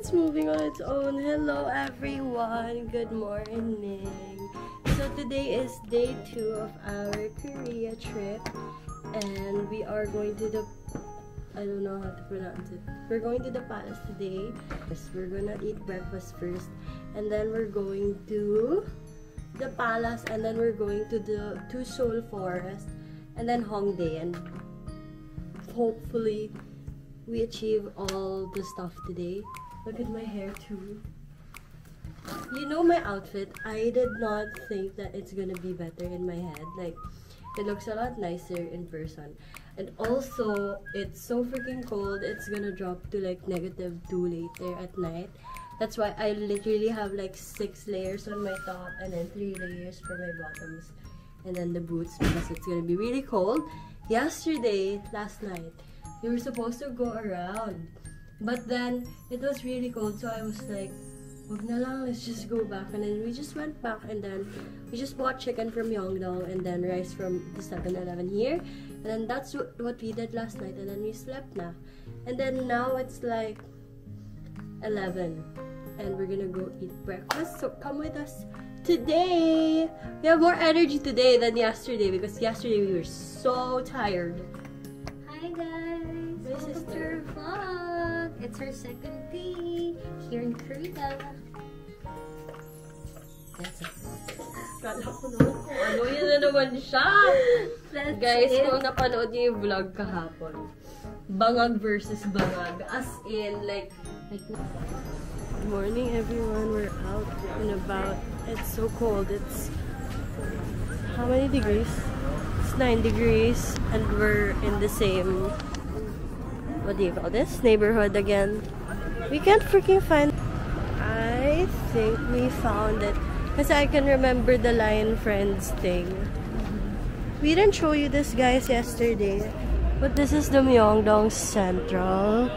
it's moving on its own. Hello everyone, good morning. So today is day 2 of our Korea trip, and we are going to the, I don't know how to pronounce it. We're going to the palace today. Yes, we're gonna eat breakfast first, and then we're going to the palace, and then we're going to the Seoul Forest, and then Hongdae, and hopefully we achieve all the stuff today. Look at my hair too. You know my outfit, I did not think that it's gonna be better in my head. Like, it looks a lot nicer in person. And also, it's so freaking cold, it's gonna drop to like -2 later at night. That's why I literally have like 6 layers on my top and then 3 layers for my bottoms. And then the boots because it's gonna be really cold. Last night, we were supposed to go around. But then, it was really cold, so I was like, wag na lang, let's just go back. And then we just went back, and then we just bought chicken from Myeongdong and then rice from the 7-Eleven here. And then that's what we did last night, and then we slept na. And then now it's like 11, and we're gonna go eat breakfast, so come with us. Today, we have more energy today than yesterday, because yesterday we were so tired. Hi guys! My Welcome sister. to our vlog! It's our second day here in Korea. That's it. Kala ko naman kung ano, yun na naman siya. Guys, kung napanood niyo yung vlog kahapon, bangag versus bangag. As in, like good morning everyone, we're out and about. It's so cold. It's how many degrees? It's 9 degrees, and we're in the same, what do you call this, neighborhood again. We can't freaking find. I think we found it because I can remember the Lion Friends thing. We didn't show you this, guys, yesterday, but this is the Myeongdong Central.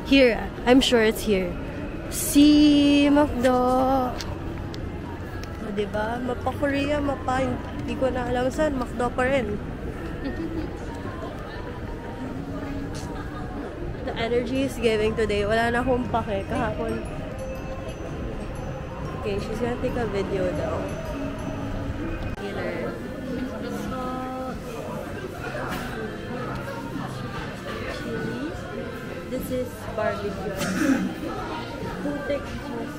Here, I'm sure it's here. Si McDo. O, diba? Mapa Korea, mapa. Hindi ko na alam saan. McDo pa rin. The energy is giving today. Wala na akong pake kahapon. Okay, she's gonna take a video daw. Taylor. Chili. This is barbecue. Putik juice.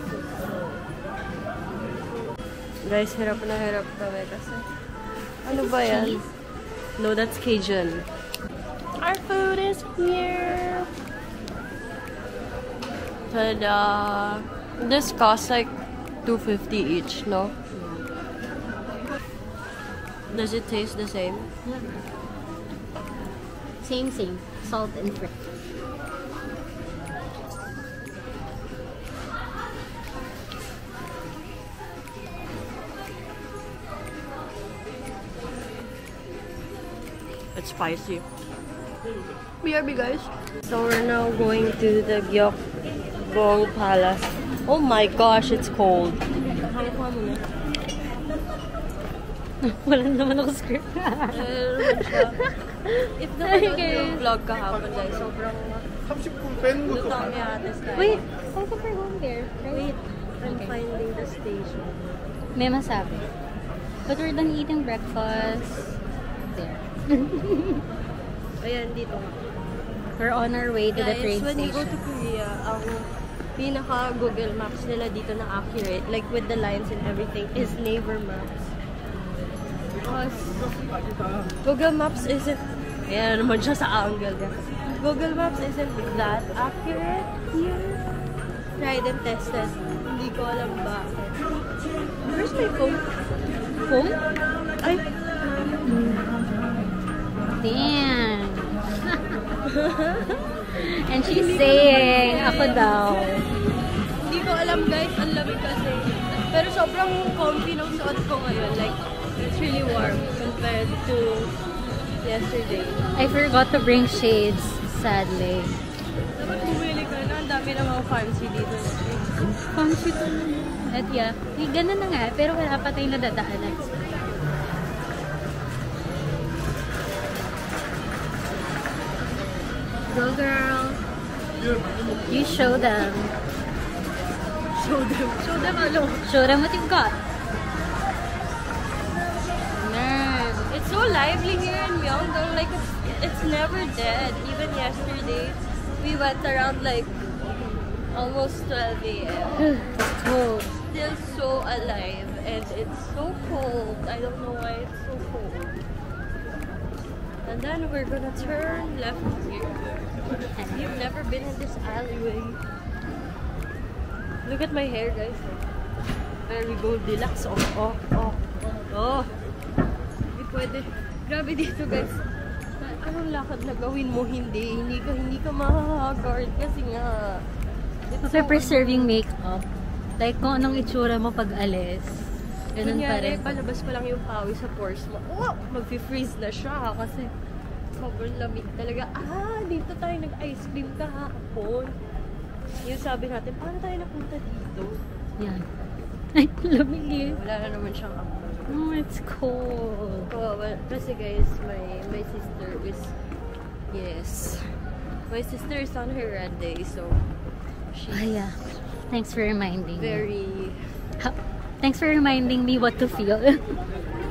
Guys, hirap na hirap kami kasi. Ano ba yan? Cheese. No, that's Cajun. Our food is here. Ta-da! This costs like $2.50 each, no? Does it taste the same? Same. Salt and pepper. It's spicy. BRB, guys. So we're now going to the Gyeongbong Palace. Oh my gosh, it's cold. Wala naman ako script. If napanood yung vlog kahapon, guys, sobrang lutang yates tayo. Wait, also for home there, right? Wait, I'm finding the station. May masabi. But we're done eating breakfast. There. Ayan, dito nga. We're on our way to the train Guys, when you go station. to Korea, ang pinaka-Google Maps nila dito na accurate, like with the lines and everything, is Naver Maps. Because Google Maps isn't, ayan naman siya sa angle niya. Google Maps isn't that accurate here. Tried and tested. Hindi ko alam bakit. Where's my phone? Home? Ay! Damn. And she's saying, ako daw. Hindi ko alam, guys, ang lamig kasi. Pero sobrang comfy ng suot ko ngayon. Like, it's really warm compared to yesterday. I forgot to bring shades, sadly. Dapat bumili ka na. Ang dami ng mga fancy dito. Fancy to. At yeah, ganun na nga. Pero wala pa tayong nadadaanan. Go girl. You show them. Show them. Show them ano? Show them what you've got. Man. It's so lively here in Myeongdong. Like, it's never dead. Even yesterday, we went around like almost 12 a.m. It's cold. Still so alive. And it's so cold. I don't know why it's so cold. And then we're gonna turn left here. You've never been in this alleyway. Look at my hair, guys. Very Goldilocks. Oh. Hindi pwede. Grabe dito, guys. Anong lakad na gawin mo? Hindi ka makaka-guard kasi nga. Okay, preserving makeup. Like, kung anong itsura mo pag alis. Ganun pa Kunyari, rin. palabas pa lang yung pawis sa pores mo. Oh, mag-freeze na siya kasi sobrang lamig talaga. Dito tayo nag-ice cream kahapon. Yung sabi natin, paano tayo napunta dito? Yan. Ay, lamig eh. Wala na naman siyang ako. Oh, it's cold. Oh, well, kasi guys, my sister is, my sister is on her red day, so she's Yeah. Thanks for reminding me. very, Thanks for reminding me what to feel.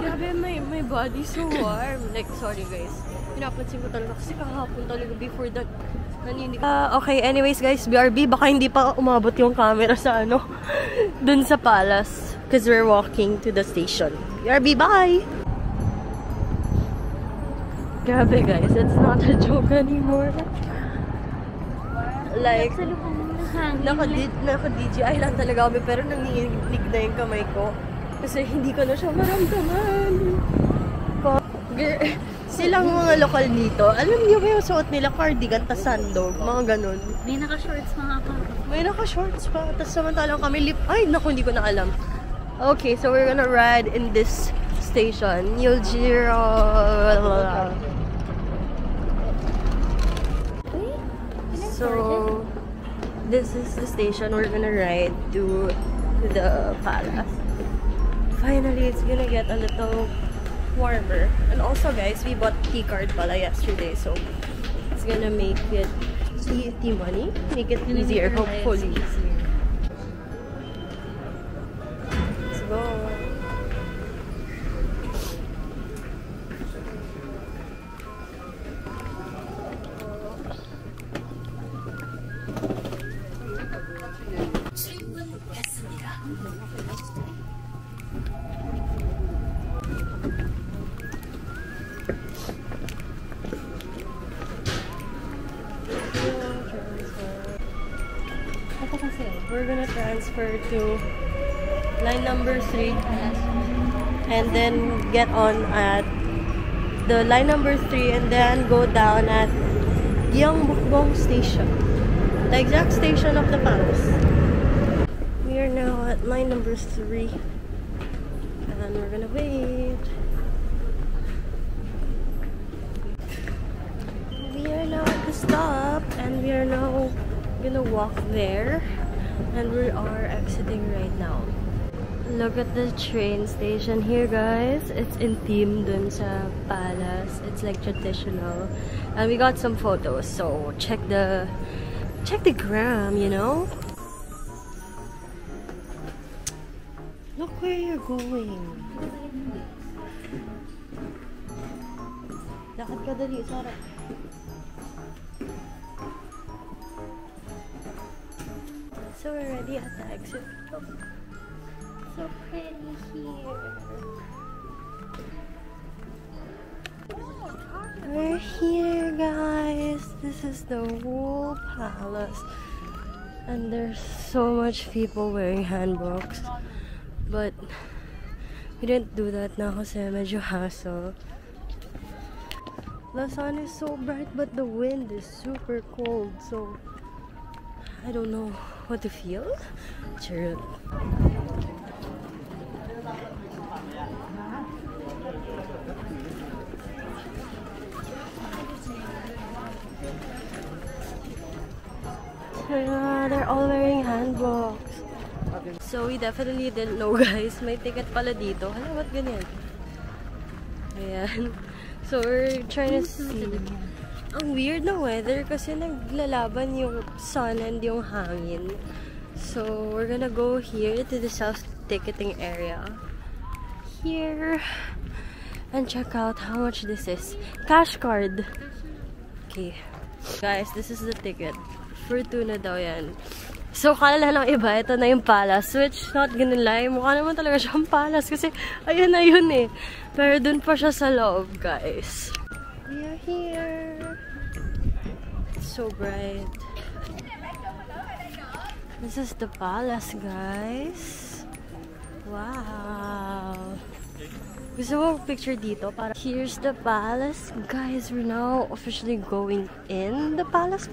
grabe, my body so warm. Like, sorry guys, pinapansin ko talaga kasi kahapon talaga before that, naninig. Okay, anyways guys, BRB, baka hindi pa umabot yung camera sa dun sa palace. Because we're walking to the station. BRB, bye! Grabe guys, it's not a joke anymore. Like, naka-DJI lang talaga kami pero nanginginig na yung kamay ko. Kasi hindi ko na siya maramdaman. Silang mga lokal dito, alam niyo ba yung suot nila? Cardigan, tas sandog, mga ganun. May naka-shorts mga ka. May naka-shorts pa. Tapos samantalang kami ay, naku, hindi ko na alam. Okay, so we're gonna ride in this station. Yeoljiro. So, this is the station we're gonna ride to the palace. Finally, it's gonna get a little warmer. And also, guys, we bought tea card pala yesterday, so it's gonna make it tea money, make it easier, hopefully. Let's go. We're gonna transfer to line number 3 and then get on at the line number 3 and then go down at Gyeongbokgung station, the exact station of the palace. We are now at line number 3 and we're gonna wait. We are now at the stop and we are now gonna walk there. And we are exiting right now. Look at the train station here, guys. It's in theme dun sa palace. It's like traditional. And we got some photos, so check the gram, you know? Look where you're going. Lakad ka dali, Sarah. So we're already at the exit. Oh, so pretty here. We're here, guys. This is the whole palace. And there's so much people wearing hanboks. But we didn't do that na kasi medyo hassle. The sun is so bright but the wind is super cold. So I don't know what to feel. Sure. They're all wearing hanboks. So we definitely didn't know, guys. May ticket pala dito. Hala, ba't ganyan? Ayan. So we're trying to see. Ang weird na weather kasi naglalaban yung sun and yung hangin. So, we're gonna go here to the self-ticketing area. Here. And check out how much this is. Cash card. Okay. Guys, this is the ticket. Fortuna daw yan. So, kala lang iba, ito na yung palace. Which, not gonna lie, mukha naman talaga siyang palace. Kasi, ayun na yun eh. Pero dun pa siya sa loob, guys. We are here. It's so bright. This is the palace, guys. Wow. Gusto mo picture dito? Para here's the palace. Guys, we're now officially going in the palace.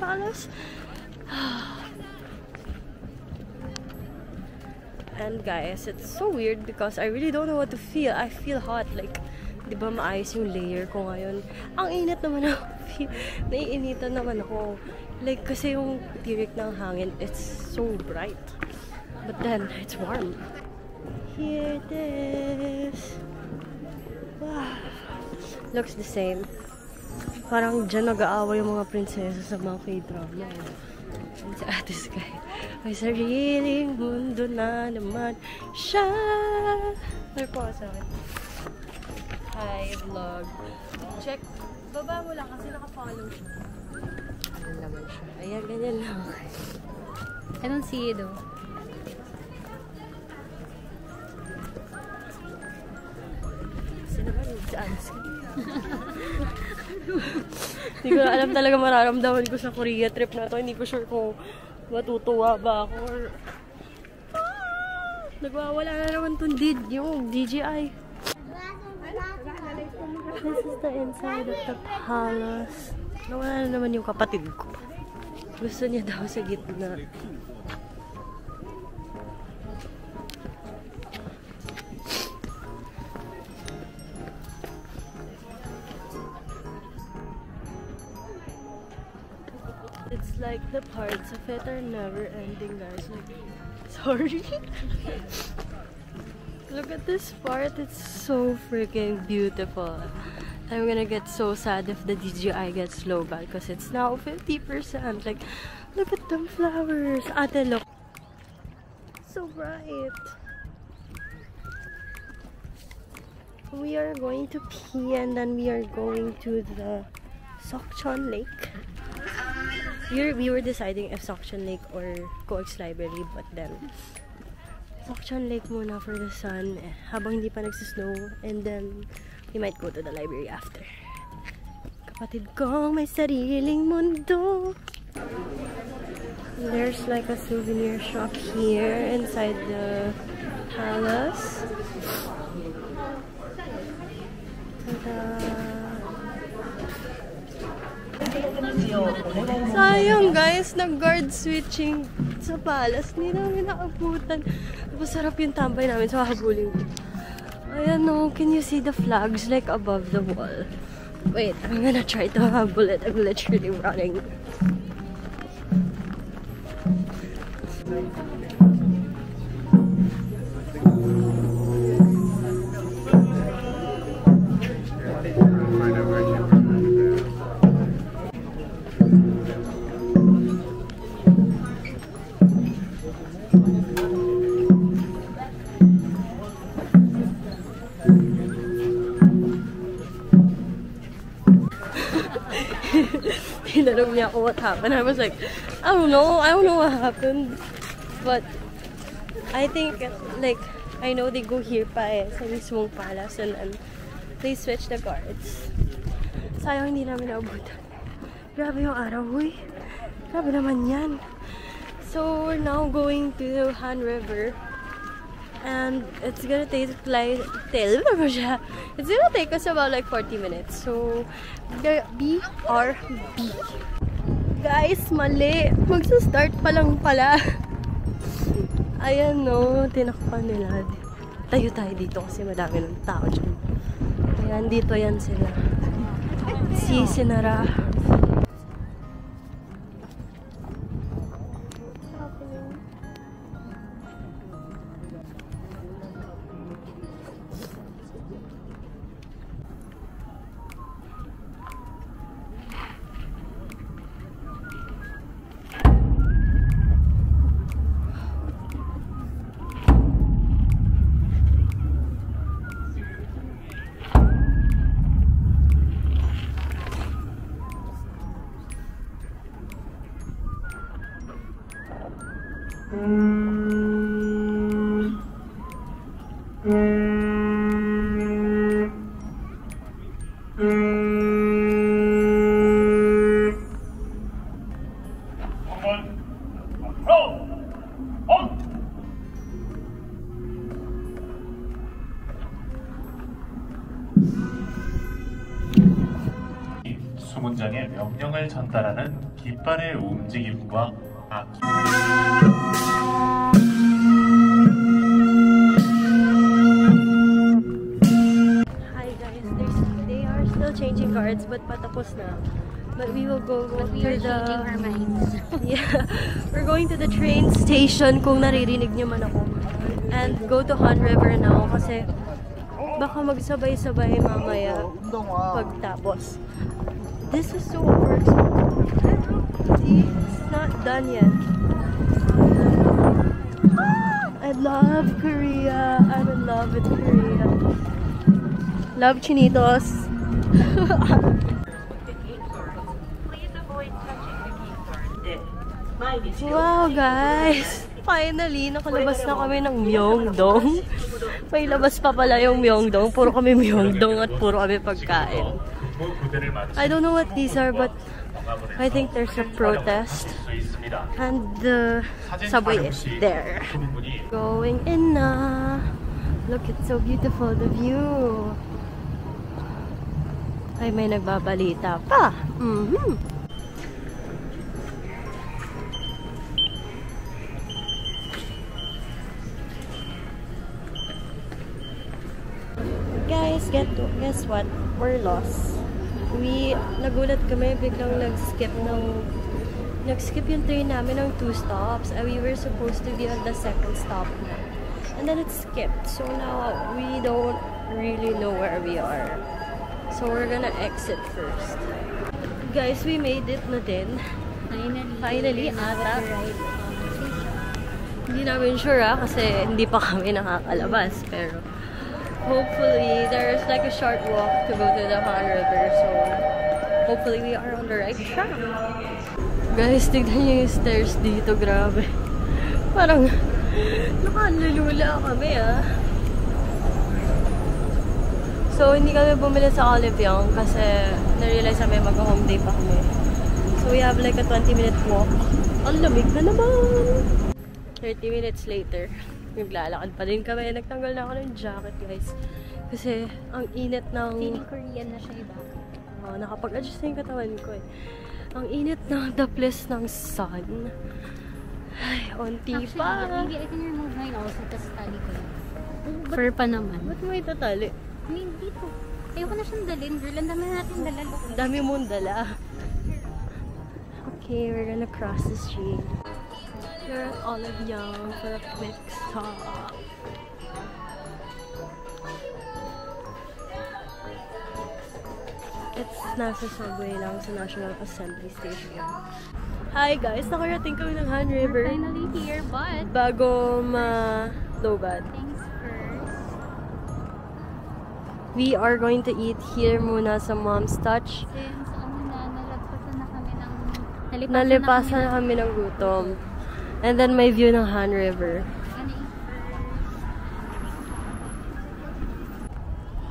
And guys, it's so weird because I really don't know what to feel. I feel hot. Like, di ba maayos yung layer ko ngayon? Ang init naman ako. Naiinitan naman ako. Like, kasi yung tirik ng hangin, it's so bright. But then, it's warm. Here it is. Wow. Looks the same. Parang dyan nag-aaway yung mga prinsesa sa mga K-drama. And sa Ate Sky, may sariling mundo na naman siya. May po sa akin. Hi, vlog. Check. Baba mo lang kasi naka-follow siya. Ano naman siya? Ayan, ganyan lang. I don't see it though. Kasi naman yung chance. Hindi ko na alam talaga mararamdaman ko sa Korea trip na to. Hindi ko sure kung matutuwa ba ako or... Nagwawala na naman itong yung DJI. This is the inside of the palace. Nawala na naman yung kapatid ko. Gusto niya daw sa gitna. It's like the parts of it are never ending, guys. Like, sorry. Look at this part. It's so freaking beautiful. I'm gonna get so sad if the DJI gets low bad because it's now 50%. Like, look at them flowers. Ate, look. So bright. We are going to pee and then we are going to the Sokchon Lake. We were deciding if Sokchon Lake or Coex Library, but then Sokchon Lake muna for the sun habang hindi pa nagsisnow, and then we might go to the library after. Kapatid kong may sariling mundo. There's like a souvenir shop here inside the palace. Sayang guys, nag-guard switching sa palace. Hindi namin naabutan. Masarap yung tambay namin sa habulin. Ayan no, can you see the flags like above the wall? Wait, I'm gonna try to habul it. I'm literally running. Tinanong niya ako what happened. I was like, I don't know what happened. But I think like I know they go here pa sa mismong palace and then they switch the guards. Sayang hindi namin naabutan. Grabe yung araw, huy. Grabe naman yan. So we're now going to Han River. And it's gonna take like it's gonna take us about like 40 minutes. So BRB. Guys, mali. Magsa-start pa lang pala. Ayan no, tinakpan nila. Tayo tayo dito kasi madami ng tao dyan. Ayan, dito yan sila. Si Sinara. 수문장의 명령을 전달하는 깃발의 움직임과 악기. Hi guys, they are still changing cards but patapos na. But we will go to Changing the... our minds. Yeah, we're going to the train station kung naririnig niyo man ako. And go to Han River now kasi baka magsabay-sabay mamaya pagtapos. This is so overexpensive. See, it's not done yet. I love Korea. I'm in love with Korea. Love chinitos. Wow guys! Finally, nakalabas na kami ng Myeongdong. May labas pa pala yung Myeongdong. Puro kami Myeongdong at puro kami pagkain. I don't know what these are, but I think there's a protest. And the subway is there. Going in na. Look, it's so beautiful, the view. Ay, may nagbabalita pa. Guys, guess what? We're lost. Nagulat kami, biglang nag-skip yung train namin ng 2 stops. And we were supposed to be on the 2nd stop na. And then it skipped. So now, we don't really know where we are. So we're gonna exit first. Guys, we made it na din. Finally, ata. Hindi namin sure kasi hindi pa kami nakakalabas. Pero hopefully, there's like a short walk to go to the Han River. So hopefully, we are on the right track. Guys, tignan niyo yung stairs dito. Grabe. Parang nakalulula kami So, hindi kami bumili sa Olive Young kasi na-realize namin mag-home day pa kami. So, we have like a 20-minute walk. Ang lamig na naman! 30 minutes later, naglalakad pa din kami. Nagtanggal na ako ng jacket, guys. Kasi, ang init ng... Feeling Korean na siya iba. Nakapag-adjust na yung katawan ko Ang init ng daples ng sun. Ay, onti pa. Maybe I can remove mine also kasi tali ko yun. Fur pa naman. Ba't mo itatali? Hindi dito. Ayoko na siyang dalhin, girl. Ang dami natin dala. Dami mong dala. Okay, we're gonna cross the street. We're at Olive Young for a quick stop. It's nasa subway lang sa National Assembly Station. Hi guys! Nakarating kami ng Han River. We're finally here, but... Bago ma-lobad. Things first. We are going to eat here muna sa Mom's Touch. Since nalipasan na kami ng gutom. And then may view ng Han River.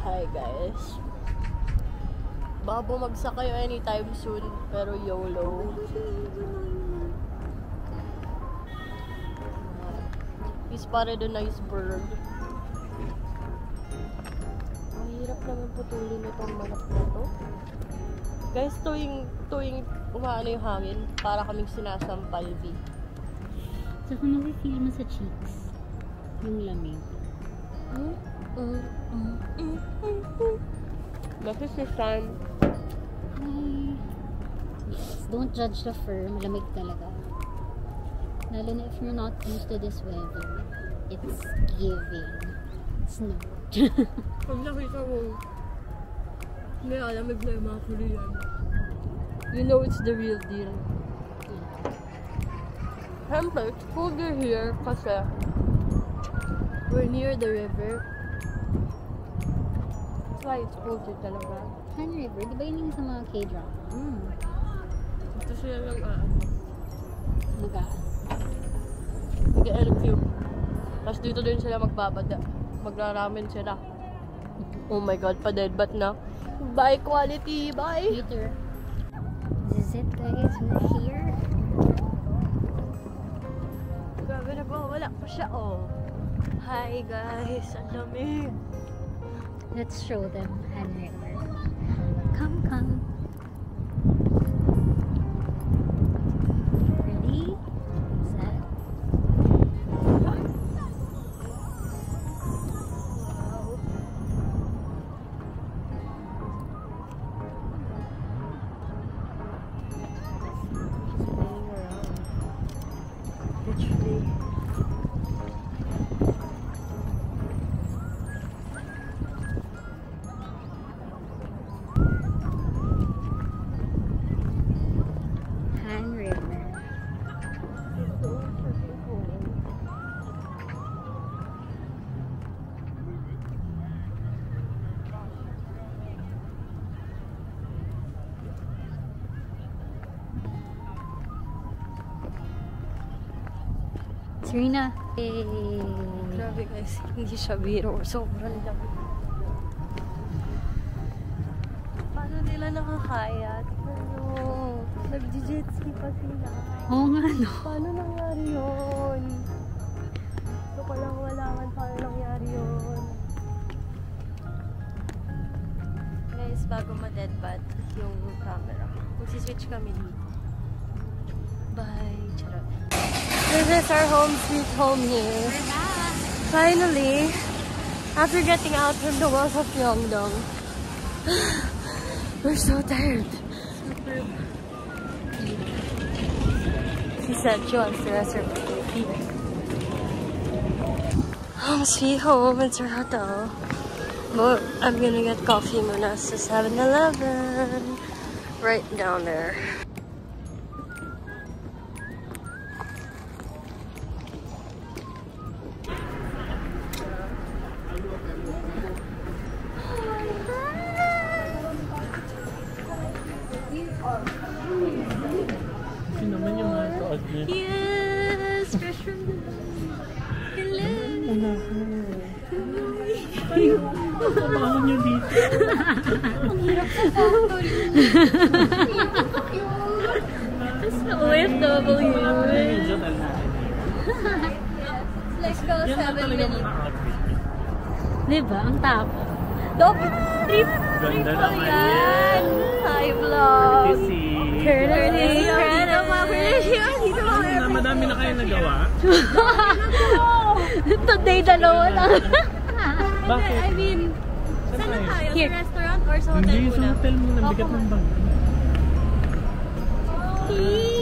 Hi guys. Baka bumagsak kayo anytime soon, pero YOLO. We spotted a nice bird. Mahirap naman putulin itong manok na to. Guys, tuwing umaano yung hangin, para kaming sinasampal, V. Saka nafe-feel mo sa cheeks yung lamig. This is the sun. Yes, don't judge the fur. Malamig talaga. Lalo na if you're not used to this weather. It's giving snow. Pag nakita mo, may alamig na yung mga Korean. You know it's the real deal. Siyempre, it's colder here kasi we're near the river. That's why it's colder talaga. Han River, di ba yun yung sa mga K-drama? Ito sila lang Nagaan. mag-LQ. Tapos dito din sila magbabada. Magraramen sila. Oh my god, pa-deadbat na. Bye quality, bye! Later. This is it guys, we're here. Grabe na po, wala pa siya oh. Hi guys, ang lamig. Let's show them Han River. Come. Ready? Set. Literally. Han River. Serena. Hey. Grabe guys, hindi siya biro. Sobrang lamig. Paano nila nakakaya? Ano? Nag-jet ski pa sila. Oo nga no. Paano nangyari yun? Gusto ko lang malaman paano nangyari yun. Guys, bago ma-deadbat yung camera, magsiswitch kami dito. Bye! Charot. This is our home sweet home here. We're back. Finally, after getting out from the walls of Myeongdong, we're so tired. She said she wants to rest her feet. Home sweet home, it's our hotel. But I'm gonna get coffee muna sa 7-Eleven. Right down there. Yes! Fresh from the hello! Bangon nyo dito. Ang hirap sa factory. It's the OFW. Let's go 7 minutes. Diba? Ang tap. Trip Ganda po naman yan. Hi vlog. Courtesy. Madami na kayo nagawa. Today, dalawa lang. Bakit? I mean, saan na tayo? Here. Sa restaurant or sa hotel Hindi, muna? sa hotel muna. Bigat ng bag. Okay.